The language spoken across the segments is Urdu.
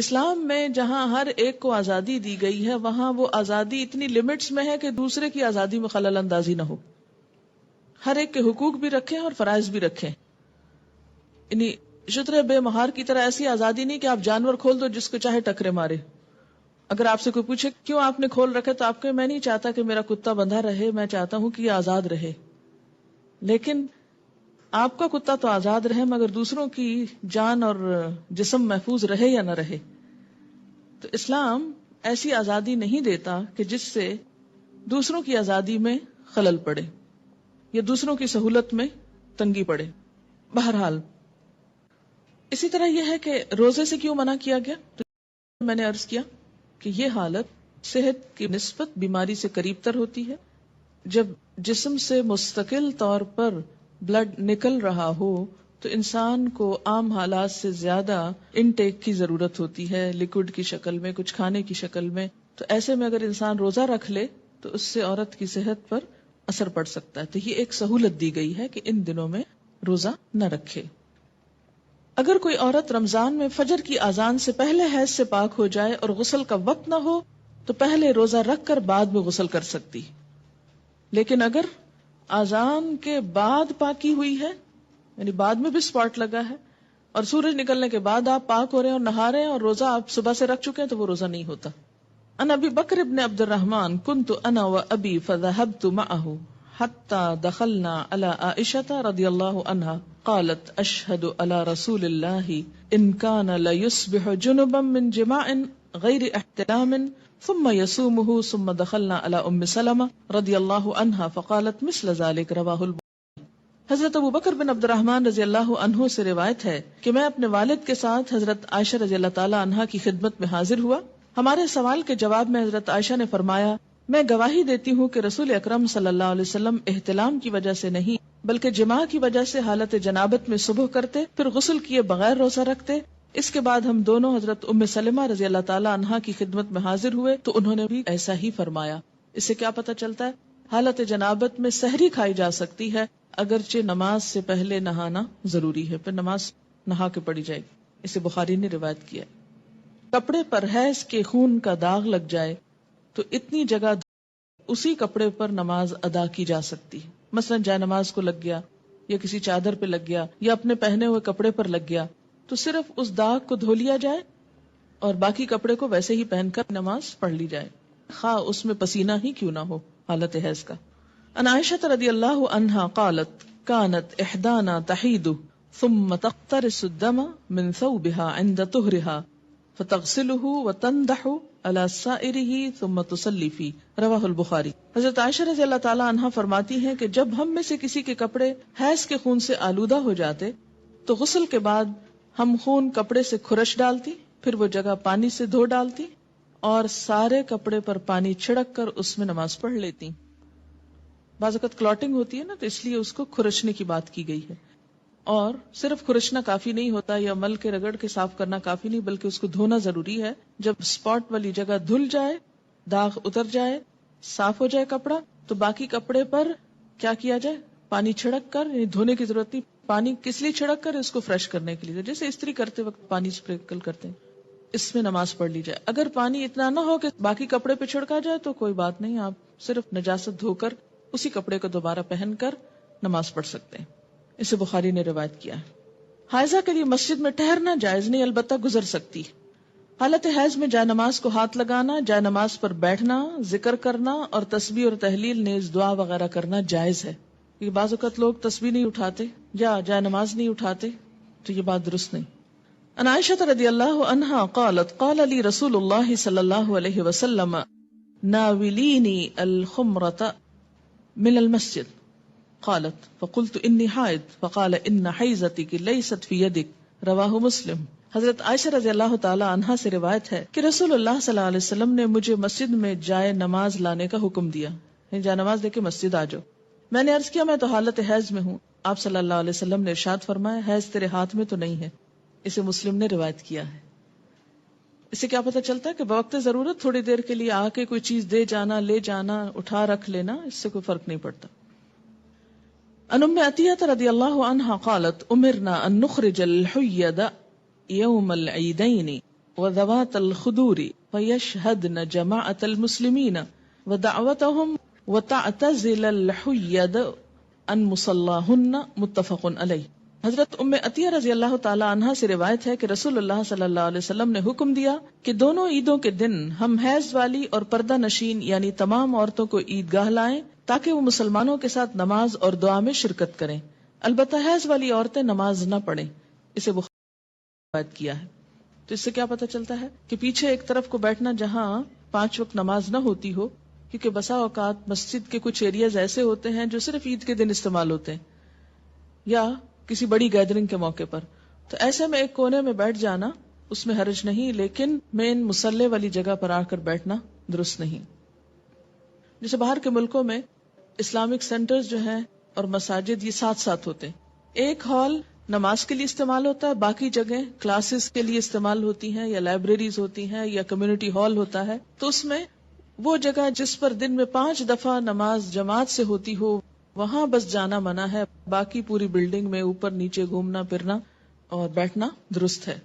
اسلام میں جہاں ہر ایک کو آزادی دی گئی ہے وہاں وہ آزادی اتنی لمٹس میں ہے کہ دوسرے کی آزادی میں خلل اندازی نہ ہو. ہر ایک کے حقوق بھی رکھیں اور فرائض بھی رکھیں. یعنی شتر بے مہار کی طرح ایسی آزادی نہیں کہ آپ جانور کھول دو جس کو چاہے ٹکرے مارے. اگر آپ سے کوئی پوچھے کیوں آپ نے کھول رکھے تو آپ کہ میں نہیں چاہتا کہ میرا کتا بندھا رہے، میں چاہتا ہوں کہ یہ آزاد رہے. لیکن آپ کا کتا تو آزاد رہے مگر دوسروں کی جان اور جسم محفوظ رہے یا نہ رہے. تو اسلام ایسی آزادی نہیں دیتا کہ جس سے دوسروں کی آزادی میں خلل پڑے یا دوسروں کی سہولت میں تنگی پڑے. بہرحال اسی طرح یہ ہے کہ روزے سے کیوں منع کیا گیا؟ تو میں نے عرض کیا کہ یہ حالت صحت کی نسبت بیماری سے قریب تر ہوتی ہے. جب جسم سے مستقل طور پر بلڈ نکل رہا ہو تو انسان کو عام حالات سے زیادہ انٹیک کی ضرورت ہوتی ہے، لیکوڈ کی شکل میں، کچھ کھانے کی شکل میں. تو ایسے میں اگر انسان روزہ رکھ لے تو اس سے عورت کی صحت پر اثر پڑ سکتا ہے. تو یہ ایک سہولت دی گئی ہے کہ ان دنوں میں روزہ نہ رکھے. اگر کوئی عورت رمضان میں فجر کی اذان سے پہلے حیض سے پاک ہو جائے اور غسل کا وقت نہ ہو تو پہلے روزہ رکھ کر بعد میں غسل کر سکتی. لیکن اگر اذان کے بعد پاکی ہوئی ہے، یعنی بعد میں بھی سپاٹ لگا ہے اور سورج نکلنے کے بعد آپ پاک ہو رہے ہیں اور نہا رہے ہیں اور روزہ آپ صبح سے رکھ چکے ہیں تو وہ روزہ نہیں ہوتا. ان ابی بکر ابن عبد الرحمن كنت انا وابی فذهبت معه حتى دخلنا على عائشة رضي الله عنها قالت اشهد على رسول الله ان كان ليصبح جنبا من جماع غير احتلام ثم يصومه ثم دخلنا على ام سلمة رضي الله عنها فقالت مثل ذلك رواه البخاري. حضرت ابو بکر بن عبد الرحمن رضی اللہ عنہ سے روایت ہے کہ میں اپنے والد کے ساتھ حضرت عائشہ رضی اللہ تعالی عنہا کی خدمت میں حاضر ہوا. ہمارے سوال کے جواب میں حضرت عائشہ نے فرمایا میں گواہی دیتی ہوں کہ رسول اکرم صلی اللہ علیہ وسلم احتلام کی وجہ سے نہیں بلکہ جماع کی وجہ سے حالت جنابت میں صبح کرتے پھر غسل کیے بغیر روزہ رکھتے. اس کے بعد ہم دونوں حضرت ام سلمہ رضی اللہ تعالی عنہا کی خدمت میں حاضر ہوئے تو انہوں نے بھی ایسا ہی فرمایا. اس سے کیا پتہ چلتا ہے؟ حالت جنابت میں سحری کھائی جا سکتی ہے اگرچہ نماز سے پہلے نہانا ضروری ہے، پھر نماز نہا کے پڑھی جائے گی. اسے بخاری نے روایت کیا. کپڑے پر حیض کے خون کا داغ لگ جائے تو اتنی جگہ اسی کپڑے پر نماز ادا کی جا سکتی ہے. مثلا جائے نماز کو لگ گیا یا کسی چادر پہ لگ گیا یا اپنے پہنے ہوئے کپڑے پر لگ گیا تو صرف اس داغ کو دھو لیا جائے اور باقی کپڑے کو ویسے ہی پہن کر نماز پڑھ لی جائے، خواہ اس میں پسینہ ہی کیوں نہ ہو حالت حیض کا. ان عائشہ رضی اللہ عنہا قالت كانت احدانا تحید ثم تقترس الدم من ثوبها عند طهرها فتغسله وتندح على سائره ثم تصلي فيه رواه البخاری. حضرت عائشہ رضی اللہ تعالی عنہا فرماتی ہیں کہ جب ہم میں سے کسی کے کپڑے حیض کے خون سے آلودہ ہو جاتے تو غسل کے بعد ہم خون کپڑے سے کھرش ڈالتی، پھر وہ جگہ پانی سے دھو ڈالتی اور سارے کپڑے پر پانی چھڑک کر اس میں نماز پڑھ لیتی. بعض اوقات کلاٹنگ ہوتی ہے نا تو اس لیے اس کو کھرچنے کی بات کی گئی ہے. اور صرف کھرچنا کافی نہیں ہوتا یا مل کے رگڑ کے صاف کرنا کافی نہیں بلکہ اس کو دھونا ضروری ہے. جب سپاٹ والی جگہ دھل جائے، داغ اتر جائے، صاف ہو جائے کپڑا تو باقی کپڑے پر کیا کیا جائے؟ پانی چھڑک کر، یعنی دھونے کی ضرورت نہیں. پانی کس لیے چھڑک کر؟ اس کو فریش کرنے کے لیے، جیسے استری کرتے وقت پانی اسپرینکل کرتے ہیں، اس میں نماز پڑھ لی جائے. اگر پانی اتنا نہ ہو کہ باقی کپڑے پہ چھڑکا جائے تو کوئی بات نہیں، آپ صرف نجاست دھو کر اسی کپڑے کو دوبارہ پہن کر نماز پڑھ سکتے ہیں. اسے بخاری نے روایت کیا ہے. حائضہ کے لیے مسجد میں ٹہرنا جائز نہیں، البتہ گزر سکتی. حالت حیض میں جائے نماز کو ہاتھ لگانا، جائے نماز پر بیٹھنا، ذکر کرنا اور تسبیح اور تحلیل نیز دعا وغیرہ کرنا جائز ہے. یہ بعض اوقات لوگ تسبیح نہیں اٹھاتے یا جائے نماز نہیں اٹھاتے تو یہ بات درست نہیں. ان عائشہ رضی اللہ عنہا قالت قال لی رسول اللہ صلی اللہ علیہ وسلم ناولینی الخمرۃ من المسجد قالت فقلت انی حائض فقال ان حیضتک لیست فی یدک رواہ مسلم. حضرت عائشہ رضی اللہ تعالی عنہا سے روایت ہے کہ رسول اللہ صلی اللہ علیہ وسلم نے مجھے مسجد میں جائے نماز لانے کا حکم دیا، جائے نماز دے کے مسجد آ جاؤ. میں نے عرض کیا میں تو حالت حیض میں ہوں. آپ صلی اللہ علیہ وسلم نے ارشاد فرمایا حیض تیرے ہاتھ میں تو نہیں ہے. اسے مسلم نے روایت کیا ہے. اس سے کیا پتہ چلتا ہے کہ بوقت ضرورت تھوڑی دیر کے لیے آ کے کوئی چیز دے جانا، لے جانا، اٹھا رکھ لینا، اس سے کوئی فرق نہیں پڑتا. ان ام عطیہ رضی اللہ عنہا قالت امرنا ان نخرج الحید یوم العیدین وذوات الخدور فيشهدن جماعة المسلمين ودعوتهم وتعتزل الحيض عن مصلاهن متفق علیہ۔ حضرت ام عطیہ رضی اللہ تعالی عنہا سے روایت ہے کہ رسول اللہ صلی اللہ علیہ وسلم نے حکم دیا کہ دونوں عیدوں کے دن ہم حیض والی اور پردہ نشین یعنی تمام عورتوں کو عیدگاہ لائیں تاکہ وہ مسلمانوں کے ساتھ نماز اور دعا میں شرکت کریں، البتہ حیض والی عورتیں نماز نہ پڑھیں۔ اسے بخاری نے روایت کیا ہے۔ تو اس سے کیا پتہ چلتا ہے کہ پیچھے ایک طرف کو بیٹھنا جہاں 5 وقت نماز نہ ہوتی ہو، کیونکہ بسا اوقات مسجد کے کچھ ایریاز ایسے ہوتے ہیں جو صرف عید کے دن استعمال ہوتے ہیں یا کسی بڑی گیدرنگ کے موقع پر، تو ایسے میں ایک کونے میں بیٹھ جانا اس میں حرج نہیں، لیکن مین مصلی والی جگہ پر آ کر بیٹھنا درست نہیں۔ جیسے باہر کے ملکوں میں اسلامک سینٹرز جو ہیں اور مساجد یہ ساتھ ساتھ ہوتے ہیں، ایک ہال نماز کے لیے استعمال ہوتا ہے، باقی جگہیں کلاسز کے لیے استعمال ہوتی ہیں یا لائبریریز ہوتی ہیں یا کمیونٹی ہال ہوتا ہے، تو اس میں وہ جگہ جس پر دن میں 5 دفعہ نماز جماعت سے ہوتی ہو وہاں بس جانا منع ہے، باقی پوری بلڈنگ میں اوپر نیچے گھومنا پھرنا اور بیٹھنا درست ہے۔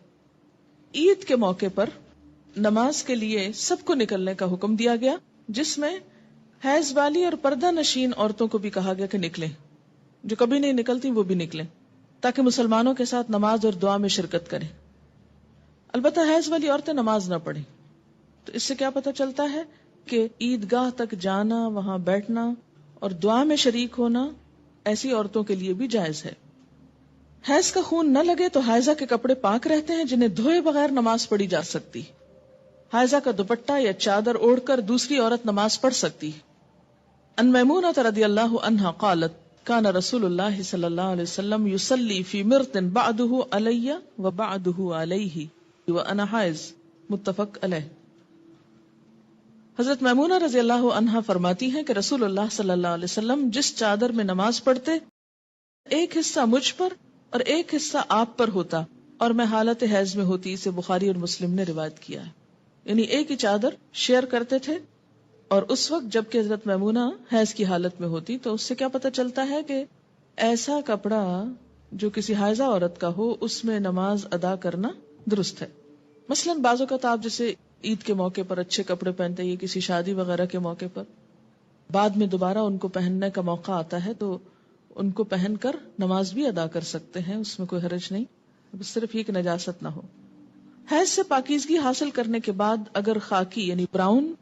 عید کے موقع پر نماز کے لیے سب کو نکلنے کا حکم دیا گیا، جس میں حیض والی اور پردہ نشین عورتوں کو بھی کہا گیا کہ نکلیں، جو کبھی نہیں نکلتی وہ بھی نکلیں تاکہ مسلمانوں کے ساتھ نماز اور دعا میں شرکت کریں۔ البتہ حیض والی عورتیں نماز نہ پڑھیں۔ تو اس سے کیا پتہ چلتا ہے کہ عیدگاہ تک جانا، وہاں بیٹھنا اور دعا میں شریک ہونا ایسی عورتوں کے لیے بھی جائز ہے۔ حیض کا خون نہ لگے تو حائضہ کے کپڑے پاک رہتے ہیں جنہیں دھوئے بغیر نماز پڑھی جا سکتی۔ حائضہ کا دوپٹہ یا چادر اوڑھ کر دوسری عورت نماز پڑھ سکتی۔ ان میمونہ رضی اللہ عنہا قالت کان رسول اللہ صلی اللہ علیہ وسلم یصلی فی مرط بعدہ علی و بعدہ علیہ وانا حائض، متفق علیہ۔ حضرت میمونہ رضی اللہ عنہا فرماتی ہیں کہ رسول اللہ صلی اللہ علیہ وسلم جس چادر میں نماز پڑھتے ایک حصہ مجھ پر اور ایک حصہ آپ پر ہوتا اور میں حالت حیض میں ہوتی، اسے بخاری اور مسلم نے روایت کیا ہے۔ یعنی ایک ہی چادر شیئر کرتے تھے، اور اس وقت جب کہ حضرت میمونہ حیض کی حالت میں ہوتی، تو اس سے کیا پتہ چلتا ہے کہ ایسا کپڑا جو کسی حائضہ عورت کا ہو اس میں نماز ادا کرنا درست ہے۔ مثلاً بعض اوقات آپ جیسے عید کے موقع پر اچھے کپڑے پہنتے ہیں، کسی شادی وغیرہ کے موقع پر بعد میں دوبارہ ان کو پہننے کا موقع آتا ہے تو ان کو پہن کر نماز بھی ادا کر سکتے ہیں، اس میں کوئی حرج نہیں، بس صرف یہ کہ نجاست نہ ہو۔ حیض سے پاکیزگی حاصل کرنے کے بعد اگر خاکی یعنی براؤن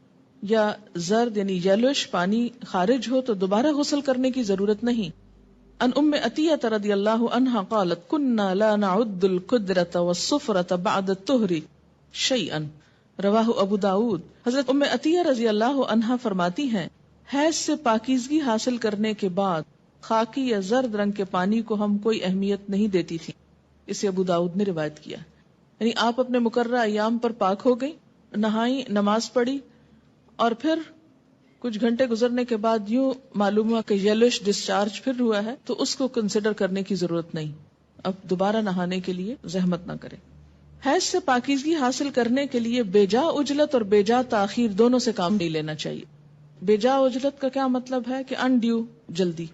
یا زرد یعنی یلوش پانی خارج ہو تو دوبارہ غسل کرنے کی ضرورت نہیں۔ ان ام عطیہ رضی اللہ عنہا قالت کننا لا نعد القدرۃ والصفرۃ بعد الطہر شیئا، رواہ ابو داود۔ حضرت ام عطیہ رضی اللہ عنہا فرماتی ہیں حیض سے پاکیزگی حاصل کرنے کے بعد خاکی یا زرد رنگ کے پانی کو ہم کوئی اہمیت نہیں دیتی تھی، اسے ابو داؤد نے روایت کیا۔ یعنی آپ اپنے مقررہ ایام پر پاک ہو گئی، نہائی، نماز پڑھی، اور پھر کچھ گھنٹے گزرنے کے بعد یوں معلوم ہوا کہ یلوش ڈسچارج پھر ہوا ہے تو اس کو کنسیڈر کرنے کی ضرورت نہیں، اب دوبارہ نہانے کے لیے زحمت نہ کرے۔ حیض سے پاکیزگی حاصل کرنے کے لیے بے جا اجلت اور بے جا تاخیر دونوں سے کام نہیں لینا چاہیے۔ بے جا اجلت کا کیا مطلب ہے کہ انڈیو جلدی،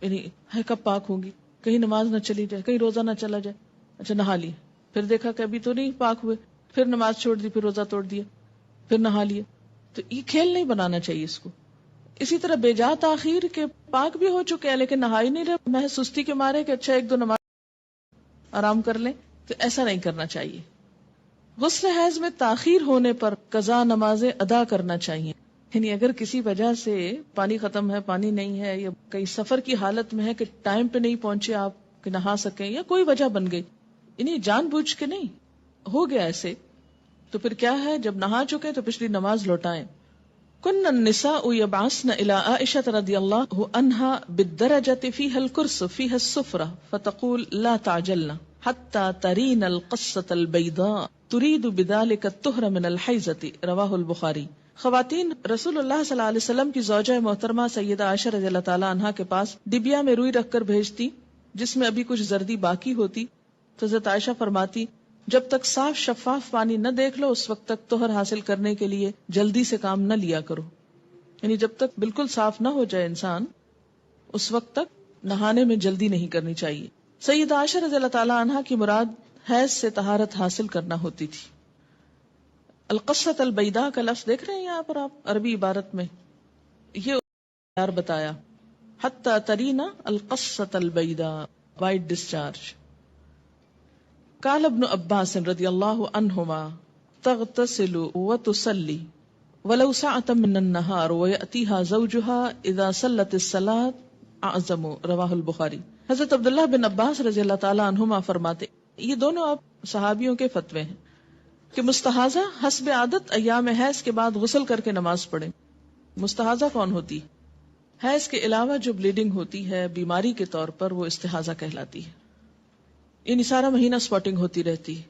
یعنی ہے کب پاک ہوں گی، کہیں نماز نہ چلی جائے، کہیں روزہ نہ چلا جائے، اچھا نہا لی، پھر دیکھا کہ ابھی تو نہیں پاک ہوئے، پھر نماز چھوڑ دی، پھر روزہ توڑ دیا، پھر نہا لیے، تو یہ کھیل نہیں بنانا چاہیے اس کو۔ اسی طرح بے جا تاخیر کے پاک بھی ہو چکے ہیں لیکن نہائی نہیں رہے، محض سستی کے مارے کہ اچھا 1-2 نماز آرام کر لیں، تو ایسا نہیں کرنا چاہیے۔ غسل حیض میں تاخیر ہونے پر قضا نمازیں ادا کرنا چاہیے، یعنی اگر کسی وجہ سے پانی ختم ہے، پانی نہیں ہے، یا کئی سفر کی حالت میں ہے کہ ٹائم پہ نہیں پہنچے آپ کہ نہا سکیں، یا کوئی وجہ بن گئی، یعنی جان بوجھ کے نہیں ہو گیا ایسے، تو پھر کیا ہے، جب نہا چکے تو پچھلی نماز لوٹائیں۔ کن النساء یبعثن الی عائشہ رضی اللہ عنہا بالدرجۃ فیہا الکرس فیہا السفرہ فتقول لا تعجلن حتی ترین القصۃ البیضاء ترید بذلک الطہر من الحیضۃ، رواہ البخاری۔ خواتین رسول اللہ صلی اللہ علیہ وسلم کی زوجہ محترمہ سیدہ عائشہ رضی اللہ تعالی عنہا کے پاس ڈبیا میں روئی رکھ کر بھیجتی جس میں ابھی کچھ زردی باقی ہوتی، تو حضرت عائشہ فرماتی جب تک صاف شفاف پانی نہ دیکھ لو اس وقت تک طہر حاصل کرنے کے لیے جلدی سے کام نہ لیا کرو، یعنی جب تک بالکل صاف نہ ہو جائے انسان اس وقت تک نہانے میں جلدی نہیں کرنی چاہیے۔ سیدہ عائشہ رضی اللہ تعالی عنہا کی مراد حیض سے طہارت حاصل کرنا ہوتی تھی۔ القصۃ البیضاء کا لفظ دیکھ رہے ہیں یہاں پر آپ عربی عبارت میں، یہ یار بتایا حتی ترینا القصۃ البیضاء، وائٹ ڈسچارج. قال ابن عباس رضی اللہ عنہما تغتسل وتصلی ولو ساعة من النهار ويأتيها زوجها اذا صلت الصلاة اعظم، رواہ البخاری. حضرت عبداللہ بن عباس رضی اللہ تعالی عنہما فرماتے، یہ دونوں آپ صحابیوں کے فتوے ہیں کہ مستحاضہ حسب عادت ایام حیض کے بعد غسل کر کے نماز پڑھیں. مستحاضہ کون ہوتی؟ حیض کے علاوہ جو بلیڈنگ ہوتی ہے بیماری کے طور پر، وہ استحاضہ کہلاتی ہے. یعنی سارا مہینہ سپاٹنگ ہوتی رہتی ہے.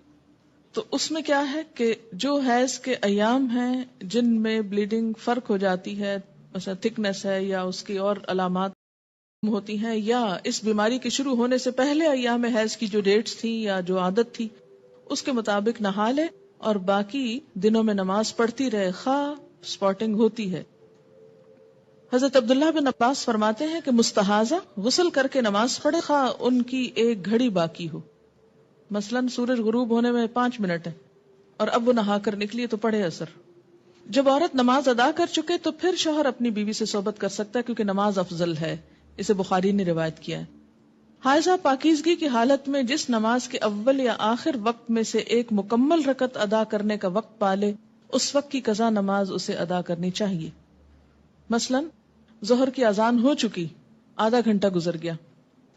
تو اس میں کیا ہے کہ جو حیض کے ایام ہیں جن میں بلیڈنگ فرق ہو جاتی ہے، مثلا تھکنس ہے یا اس کی اور علامات ہوتی ہیں، یا اس بیماری کے شروع ہونے سے پہلے ایام حیض کی جو ڈیٹس تھی یا جو عادت تھی اس کے مطابق نہا لے اور باقی دنوں میں نماز پڑھتی رہے خواہ سپاٹنگ ہوتی ہے. حضرت عبداللہ بن عباس فرماتے ہیں کہ مستحاضہ غسل کر کے نماز پڑھے خواہ ان کی ایک گھڑی باقی ہو. مثلا سورج غروب ہونے میں 5 منٹ ہے اور اب وہ نہا کر نکلی تو پڑھے اثر. جب عورت نماز ادا کر چکے تو پھر شوہر اپنی بیوی سے صحبت کر سکتا ہے، کیونکہ نماز افضل ہے. اسے بخاری نے روایت کیا ہے. حائضہ پاکیزگی کی حالت میں جس نماز کے اول یا آخر وقت میں سے ایک مکمل رکعت ادا کرنے کا وقت پالے، اس وقت کی قضا نماز اسے ادا کرنی چاہیے. مثلا ظہر کی اذان ہو چکی، آدھا گھنٹہ گزر گیا،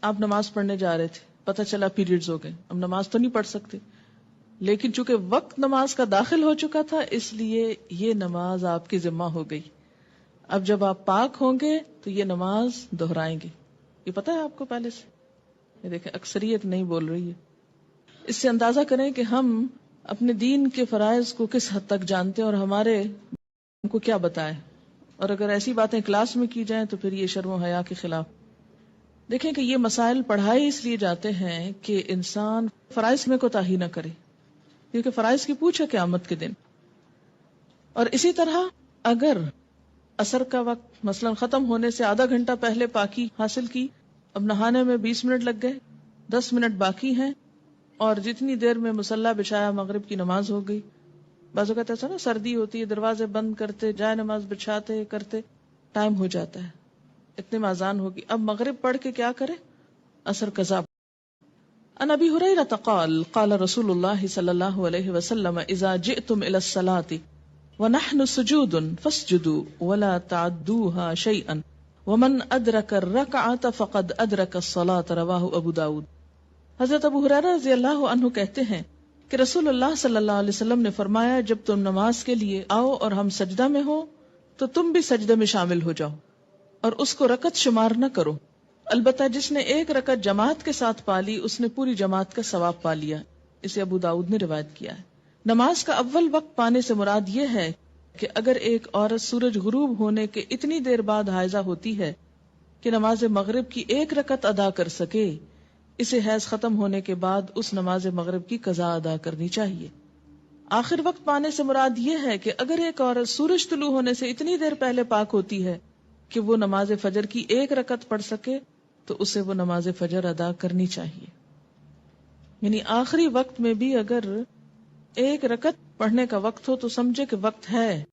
آپ نماز پڑھنے جا رہے تھے، پتہ چلا پیریڈز ہو گئے، اب نماز تو نہیں پڑھ سکتے، لیکن چونکہ وقت نماز کا داخل ہو چکا تھا اس لیے یہ نماز آپ کی ذمہ ہو گئی. اب جب آپ پاک ہوں گے تو یہ نماز دہرائیں گے. یہ پتہ ہے آپ کو پہلے سے؟ یہ دیکھیں اکثریت نہیں بول رہی ہے. اس سے اندازہ کریں کہ ہم اپنے دین کے فرائض کو کس حد تک جانتے ہیں اور ہمارے ہم کو کیا بتائیں. اور اگر ایسی باتیں کلاس میں کی جائیں تو پھر یہ شرم و حیا کے خلاف. دیکھیں کہ یہ مسائل پڑھائے اس لیے جاتے ہیں کہ انسان فرائض میں کوتاہی نہ کرے، کیونکہ فرائض کی پوچھ ہے قیامت کے دن. اور اسی طرح اگر عصر کا وقت مثلا ختم ہونے سے آدھا گھنٹہ پہلے پاکی حاصل کی، اب نہانے میں 20 منٹ لگ گئے، 10 منٹ باقی ہیں، اور جتنی دیر میں مصلی بچھایا مغرب کی نماز ہو گئی. بعض اوقات ایسا نا سردی ہوتی ہے، دروازے بند کرتے جائے نماز بچھاتے کرتے ٹائم ہو جاتا ہے، اتنے میں اذان ہوگی، اب مغرب پڑھ کے کیا کرے؟ عصر قضا. عن ابی ہریرہ قال قال رسول اللہ صلی اللہ علیہ وسلم اذا جئتم الى الصلاة ونحن سجود فاسجدوا ولا تعدوها شيئا ومن ادرک الرکعۃ فقد ادرک الصلاة، رواہ ابو داود. حضرت ابو ہریرہ رضی اللہ عنہ کہتے ہیں کہ رسول اللہ صلی اللہ علیہ وسلم نے فرمایا، جب تم نماز کے لیے آؤ اور ہم سجدہ میں ہو تو تم بھی سجدے میں شامل ہو جاؤ اور اس کو رکعت شمار نہ کرو. البتہ جس نے ایک رکعت جماعت کے ساتھ پالی اس نے پوری جماعت کا ثواب پا لیا. اسے ابو داؤد نے روایت کیا ہے. نماز کا اول وقت پانے سے مراد یہ ہے کہ اگر ایک عورت سورج غروب ہونے کے اتنی دیر بعد حائضہ ہوتی ہے کہ نماز مغرب کی ایک رکعت ادا کر سکے، اسے حیض ختم ہونے کے بعد اس نماز مغرب کی قضا ادا کرنی چاہیے. آخر وقت پانے سے مراد یہ ہے کہ اگر ایک عورت سورج طلوع ہونے سے اتنی دیر پہلے پاک ہوتی ہے کہ وہ نماز فجر کی ایک رکعت پڑھ سکے تو اسے وہ نماز فجر ادا کرنی چاہیے. یعنی آخری وقت میں بھی اگر ایک رکعت پڑھنے کا وقت ہو تو سمجھے کہ وقت ہے.